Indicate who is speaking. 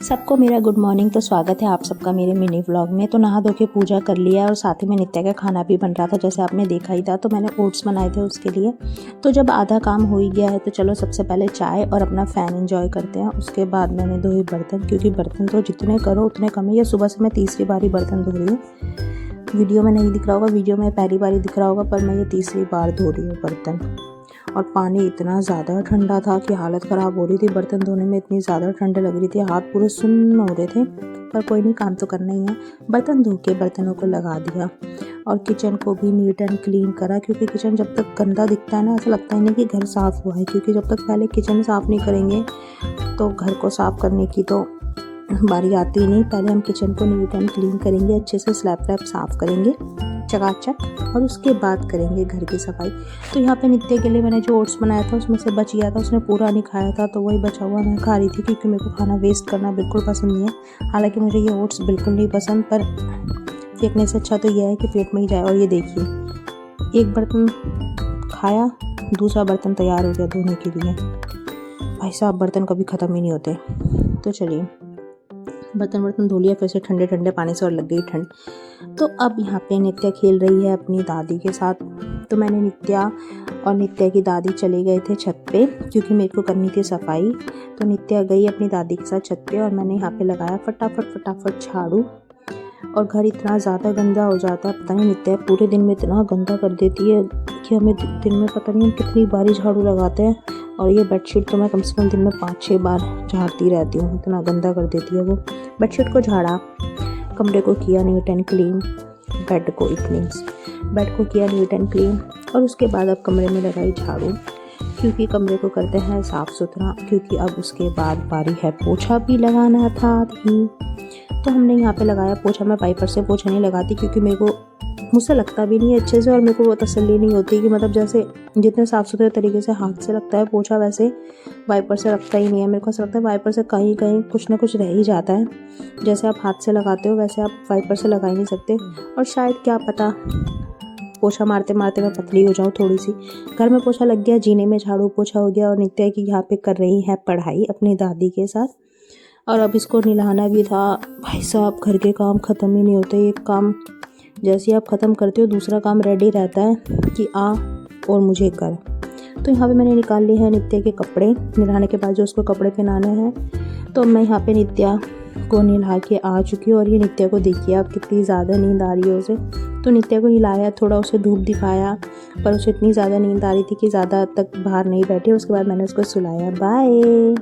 Speaker 1: सबको मेरा good morning. तो स्वागत है आप सबका मेरे मिनी व्लॉग में। तो नहा धो के पूजा कर लिया और साथ ही में नित्या का खाना भी बन रहा था, जैसे आपने देखा ही था। तो मैंने ओट्स बनाए थे उसके लिए। तो जब आधा काम हो ही गया है तो चलो सबसे पहले चाय और अपना फ़ैन एंजॉय करते हैं। उसके बाद मैंने धोए बर्तन, क्योंकि बर्तन तो जितने करो उतने कम है। ये सुबह से मैं तीसरी बारी बर्तन धो रही हूँ। वीडियो में नहीं दिख रहा होगा, वीडियो में पहली बारी दिख रहा होगा, पर मैं ये तीसरी बार धो रही हूँ बर्तन। और पानी इतना ज़्यादा ठंडा था कि हालत ख़राब हो रही थी। बर्तन धोने में इतनी ज़्यादा ठंड लग रही थी, हाथ पूरे सुन्न हो रहे थे, पर कोई नहीं, काम तो करना ही है। बर्तन धो के बर्तनों को लगा दिया और किचन को भी नीट एंड क्लीन करा, क्योंकि किचन जब तक गंदा दिखता है ना, ऐसा लगता ही नहीं कि घर साफ़ हुआ है। क्योंकि जब तक पहले किचन साफ़ नहीं करेंगे तो घर को साफ़ करने की तो बारी आती ही नहीं। पहले हम किचन को नीट एंड क्लीन करेंगे, अच्छे से स्लैब व्लैब साफ़ करेंगे चकाचक, और उसके बाद करेंगे घर की सफाई। तो यहाँ पे नित्य के लिए मैंने जो ओट्स बनाया था उसमें से बच गया था, उसने पूरा नहीं खाया था, तो वही बचा हुआ मैं खा रही थी, क्योंकि मेरे को खाना वेस्ट करना बिल्कुल पसंद नहीं है। हालांकि मुझे ये ओट्स बिल्कुल नहीं पसंद, पर फेंकने से अच्छा तो यह है कि पेट में ही जाए। और ये देखिए, एक बर्तन खाया, दूसरा बर्तन तैयार हो गया धोने के लिए। भाई साहब, बर्तन कभी ख़त्म ही नहीं होते। तो चलिए, बर्तन धो लिया, फिर से ठंडे ठंडे पानी से और लग गई ठंड। तो अब यहाँ पे नित्या खेल रही है अपनी दादी के साथ। तो मैंने नित्या और नित्या की दादी चले गए थे छत पे, क्योंकि मेरे को करनी थी सफाई। तो नित्या गई अपनी दादी के साथ छत पे और मैंने यहाँ पे लगाया फटाफट झाड़ू। और घर इतना ज़्यादा गंदा हो जाता है, पता नहीं नित्या पूरे दिन में इतना गंदा कर देती है कि हमें दिन में पता नहीं हम कितनी बारी झाड़ू लगाते हैं। और ये बेडशीट तो मैं कम से कम दिन में 5-6 बार झाड़ती रहती हूँ, इतना गंदा कर देती है वो। बेडशीट को झाड़ा, कमरे को किया नीट एंड क्लीन, बेड को किया नीट एंड क्लीन, और उसके बाद अब कमरे में लगाई झाड़ू, क्योंकि कमरे को करते हैं साफ़ सुथरा। क्योंकि अब उसके बाद बारी है पोछा भी लगाना था ही। तो हमने यहाँ पे लगाया पोछा। मैं वाइपर से पोछा नहीं लगाती, क्योंकि मुझसे लगता भी नहीं है अच्छे से, और मेरे को वो तसल्ली नहीं होती कि मतलब जैसे जितने साफ़ सुथरे तरीके से हाथ से लगता है पोछा, वैसे वाइपर से लगता ही नहीं है। मेरे को ऐसा लगता है वाइपर से कहीं कहीं कुछ ना कुछ रह ही जाता है। जैसे आप हाथ से लगाते हो वैसे आप वाइपर से लगा ही नहीं सकते। और शायद क्या पता, पोछा मारते मारते मैं पतली हो जाऊँ थोड़ी सी। घर में पोछा लग गया, जीने में झाड़ू पोछा हो गया। और नित्या की यहाँ पे कर रही है पढ़ाई अपनी दादी के साथ। और अब इसको नहलाना भी था। भाई साहब, घर के काम ख़त्म ही नहीं होते। एक काम जैसे आप ख़त्म करते हो, दूसरा काम रेडी रहता है कि आ और मुझे कर। तो यहाँ पे मैंने निकाल लिए हैं नित्या के कपड़े, नहलाने के बाद जो उसको कपड़े पहनाने हैं। तो मैं यहाँ पे नित्या को नहला के आ चुकी हूँ। और ये नित्या को देखिए अब कितनी ज़्यादा नींद आ रही है उसे। तो नित्या को नहलाया, थोड़ा उसे धूप दिखाया, पर उसे इतनी ज़्यादा नींद आ रही थी कि ज़्यादा तक बाहर नहीं बैठी। उसके बाद मैंने उसको सुलाया। बाय।